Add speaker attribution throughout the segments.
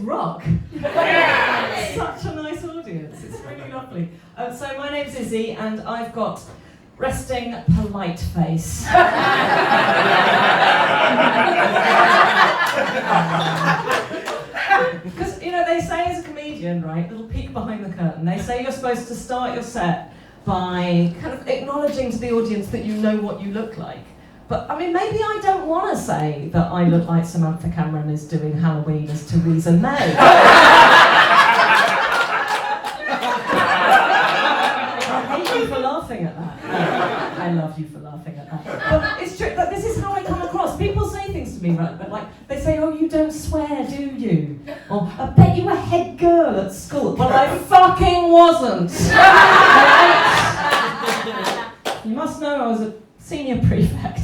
Speaker 1: rock. Yes. Such a nice audience. It's really lovely. So my name's Izzy, and I've got resting polite face. Because, you know, they say as a comedian, right, little peek behind the curtain, they say you're supposed to start your set by kind of acknowledging to the audience that you know what you look like. But, I mean, maybe I don't want to say that I look like Samantha Cameron is doing Halloween as Theresa May. I hate you for laughing at that. I love you for laughing at that. But it's true, like, this is how I come across. People say things to me, right? But like, they say, oh, you don't swear, do you? Or, I bet you were head girl at school. Well, I fucking wasn't. You must know I was a senior prefect.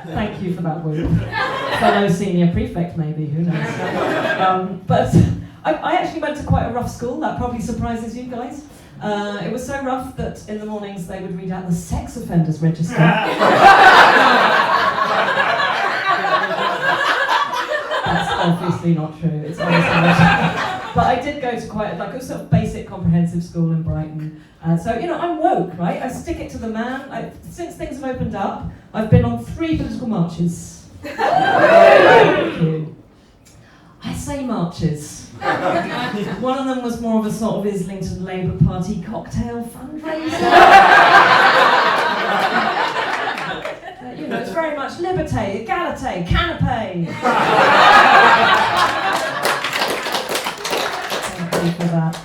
Speaker 1: Thank you for that word. Fellow senior prefect, maybe, who knows. But I actually went to quite a rough school. That probably surprises you guys. It was so rough that in the mornings they would read out the sex offenders register. That's obviously not true. It's honestly not true. But I did go to quite like a sort of basic comprehensive school in Brighton. So, you know, I'm woke, right? I stick it to the man. Since things have opened up, I've been on 3 political marches. Thank you. I say marches. One of them was more of a sort of Islington Labour Party cocktail fundraiser. You know, it's very much liberté, égalité, canapé. For that.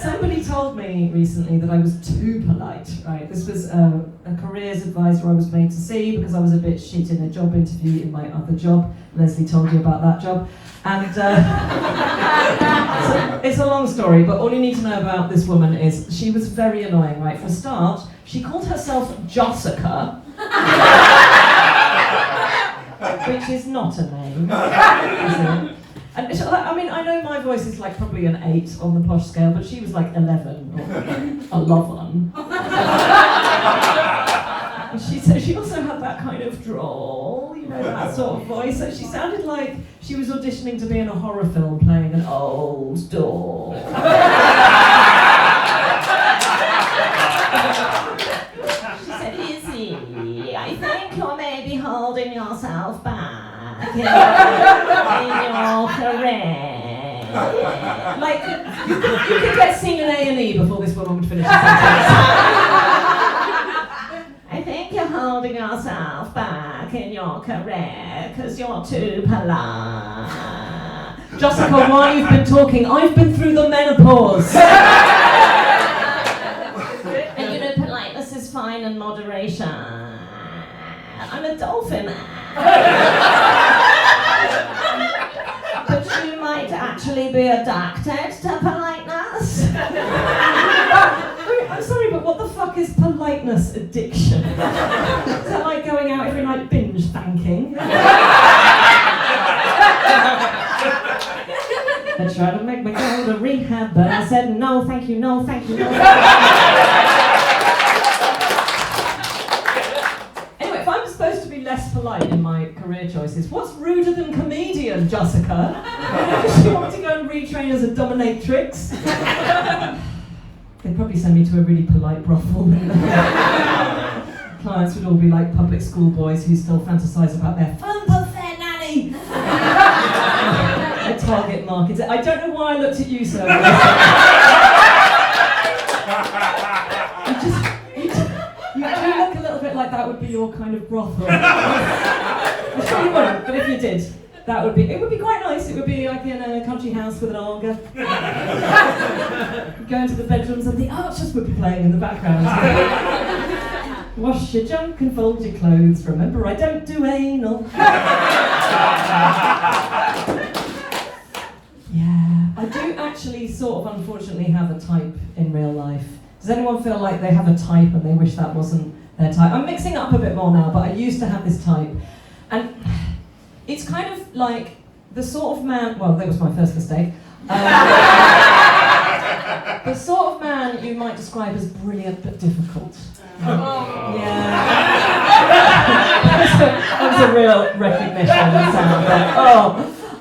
Speaker 1: Somebody told me recently that I was too polite, right? This was a careers advisor I was made to see because I was a bit shit in a job interview in my other job. Leslie told you about that job. And it's a long story, but all you need to know about this woman is she was very annoying, right? For a start, she called herself Jossica, which is not a name, is it? And I mean, I know my voice is like probably an 8 on the posh scale, but she was like 11 or 11. And she said she also had that kind of drawl, you know, that sort of voice. So she sounded like she was auditioning to be in a horror film playing an old doll. She said, Izzy, I think you're maybe holding yourself back. In your career. Like, you could get seen in A&E before this woman would finish the sentence. I think you're holding yourself back in your career because you're too polite. Jessica, while you've been talking, I've been through the menopause. And you know, politeness is fine and moderation. I'm a dolphin. But you might actually be adapted to politeness. I'm sorry, but what the fuck is politeness addiction? Is that like going out every night binge thanking? I tried to make me go to rehab, but I said no, thank you, no, thank you, no. Less polite in my career choices. What's ruder than comedian, Jessica? Does she want to go and retrain as a dominatrix? They'd probably send me to a really polite brothel. Clients would all be like public school boys who still fantasize about their fun but fair nanny. A target market. I don't know why I looked at you, sir. You do look a little bit like that would be your kind of brothel. I'm sure you won't, but if you did, it would be quite nice. It would be like in a country house with an Olga. You'd go into the bedrooms and the Archers would be playing in the background. Wash your junk and fold your clothes. Remember, I don't do anal. Yeah, I do actually sort of unfortunately have a type in real life. Does anyone feel like they have a type and they wish that wasn't their type? I'm mixing it up a bit more now, but I used to have this type. And it's kind of like the sort of man, well, that was my first mistake. The sort of man you might describe as brilliant but difficult. Yeah. I'm That's a real recognition sound there.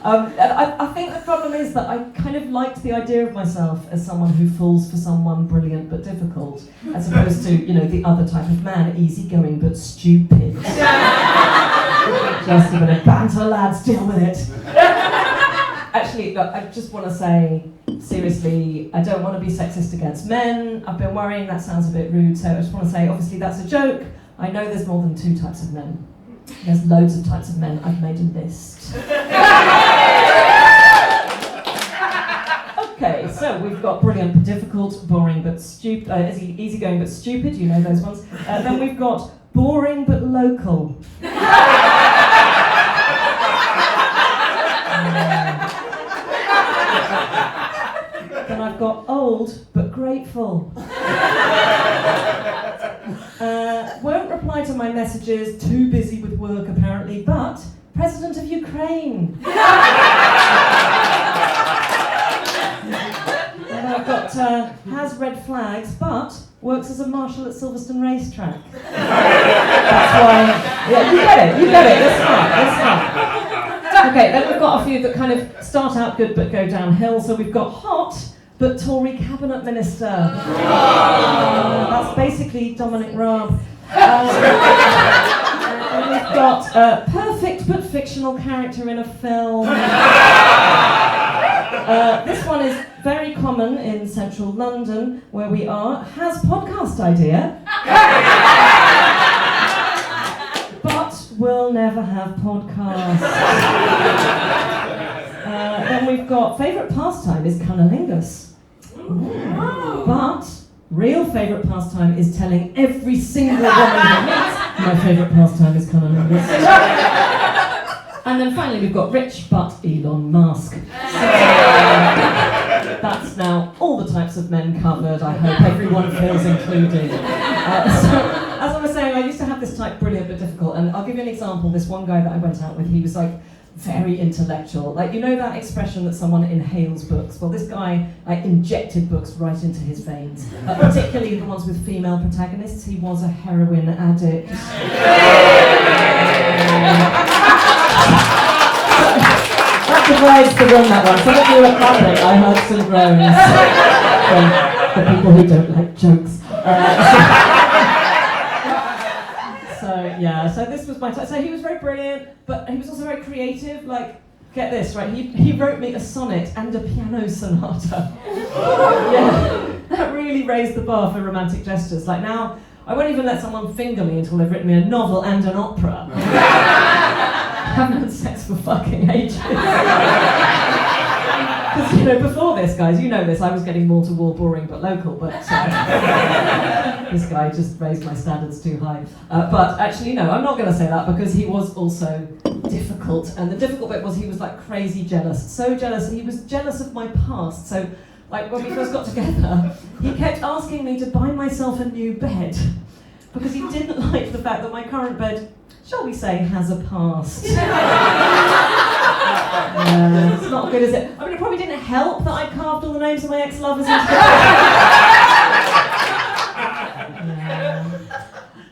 Speaker 1: I think the problem is that I kind of liked the idea of myself as someone who falls for someone brilliant but difficult, as opposed to, the other type of man, easygoing but stupid. Just a bit of banter, lads, deal with it. Actually, look, I just want to say, seriously, I don't want to be sexist against men. I've been worrying that sounds a bit rude, so I just want to say, obviously that's a joke. I know there's more than 2 types of men. There's loads of types of men. I've made a list. Okay, so we've got brilliant but difficult, boring but stupid, easygoing but stupid, you know those ones. Then we've got boring but local. Then I've got old but grateful. Won't reply to my messages, too busy with work apparently, but President of Ukraine. And I've got has red flags, but works as a marshal at Silverstone Racetrack. That's why, yeah, you get it, that's smart. Okay, then we've got a few that kind of start out good but go downhill. So we've got hot but Tory cabinet minister. That's basically Dominic Raab. And we've got perfect but fictional character in a film. This one is very common in central London, where we are. Has podcast idea, but will never have podcast. Then we've got favourite pastime is cunnilingus. But real favourite pastime is telling every single woman who meets my favourite pastime is cunnilingus. And then finally we've got rich but Elon Musk. So that's now all the types of men covered. I hope everyone feels included. So as I was saying, I used to have this type brilliant but difficult, and I'll give you an example. This one guy that I went out with, he was like very intellectual. Like, you know that expression that someone inhales books? Well, this guy injected books right into his veins. Particularly the ones with female protagonists. He was a heroin addict. That divides the room, that one. Some of you are clapping. I heard some groans from the people who don't like jokes. So this was my time. So he was very brilliant, but he was also very creative. Like, get this, right? He wrote me a sonnet and a piano sonata. Yeah, that really raised the bar for romantic gestures. Like, now, I won't even let someone finger me until they've written me a novel and an opera. I haven't had sex for fucking ages. Because, before this, guys, you know this, I was getting more toward boring but local, but this guy just raised my standards too high. But actually, no, I'm not going to say that, because he was also difficult. And the difficult bit was he was like crazy jealous. So jealous, he was jealous of my past. So, like, when we first got together, he kept asking me to buy myself a new bed, because he didn't like the fact that my current bed, shall we say, has a past. It's not good, is it? I mean, it probably didn't help that I carved all the names of my ex-lovers into the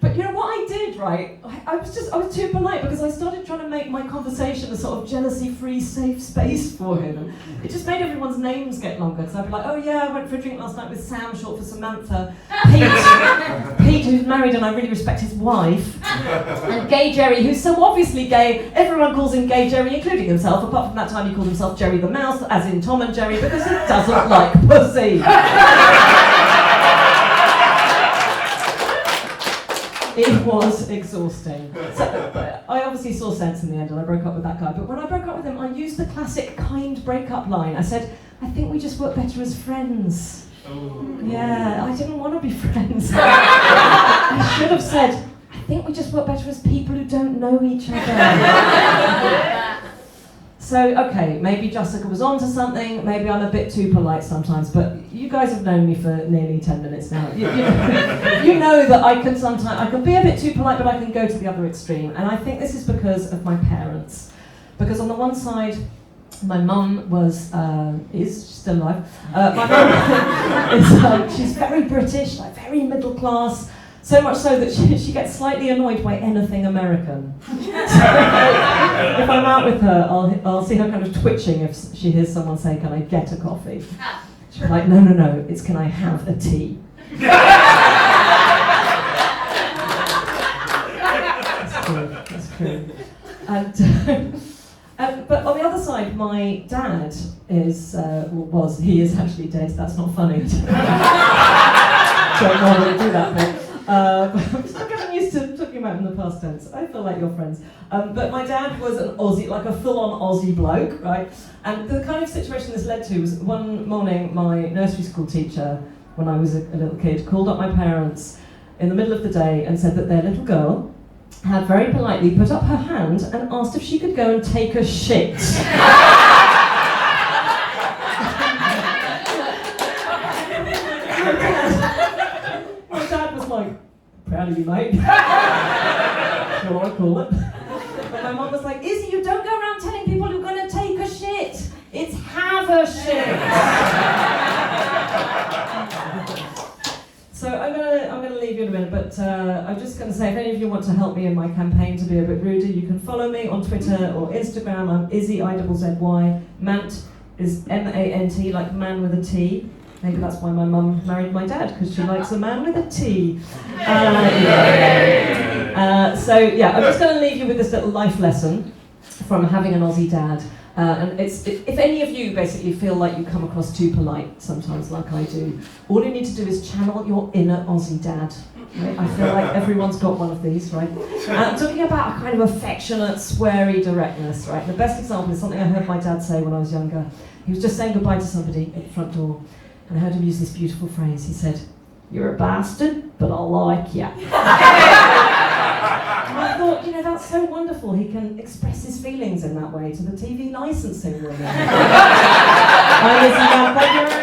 Speaker 1: But you know what I did, right? I was too polite, because I started trying to make my conversation a sort of jealousy-free, safe space for him. It just made everyone's names get longer, because I'd be like, oh yeah, I went for a drink last night with Sam, short for Samantha, Pete, who's married and I really respect his wife, and Gay Jerry, who's so obviously gay, everyone calls him Gay Jerry, including himself, apart from that time he called himself Jerry the Mouse, as in Tom and Jerry, because he doesn't like pussy. It was exhausting. So, I obviously saw sense in the end and I broke up with that guy. But when I broke up with him, I used the classic kind breakup line. I said, I think we just work better as friends. Oh. Yeah, I didn't want to be friends. I should have said, I think we just work better as people who don't know each other. So, okay, maybe Jessica was onto something, maybe I'm a bit too polite sometimes, but you guys have known me for nearly 10 minutes now. You know that I can be a bit too polite, but I can go to the other extreme. And I think this is because of my parents. Because on the one side, my mum is still alive. My mum is, she's very British, like very middle class, So much so that she gets slightly annoyed by anything American. So if I'm out with her, I'll see her kind of twitching if she hears someone say, "Can I get a coffee?" She's like, no, it's "Can I have a tea?" That's true. But on the other side, my dad is he is actually dead. That's not funny. Don't normally do that bit. I'm still getting used to talking about him in the past tense. I feel like you're friends. But my dad was an Aussie, like a full-on Aussie bloke, right? And the kind of situation this led to was one morning my nursery school teacher, when I was a little kid, called up my parents in the middle of the day and said that their little girl had very politely put up her hand and asked if she could go and take a shit. My dad was like, "Proud of you, mate." That's what I call it. But my mum was like, "Izzy, you don't go around telling people you're going to take a shit. It's have a shit." So I'm gonna leave you in a minute, but I'm just gonna say, if any of you want to help me in my campaign to be a bit ruder, you can follow me on Twitter or Instagram. I'm Izzy IZZY. Mant is M-A-N-T, like man with a T. Maybe that's why my mum married my dad, because she likes a man with a T. So yeah, I'm just gonna leave you with this little life lesson from having an Aussie dad. And if any of you basically feel like you come across too polite sometimes, like I do, all you need to do is channel your inner Aussie dad. Right? I feel like everyone's got one of these, right? I'm talking about a kind of affectionate, sweary directness, right? The best example is something I heard my dad say when I was younger. He was just saying goodbye to somebody at the front door, and I heard him use this beautiful phrase. He said, "You're a bastard, but I like ya." And I thought, that's so wonderful. He can express his feelings in that way to the TV licensing woman. I'm Izzy Mant. Thank you very much.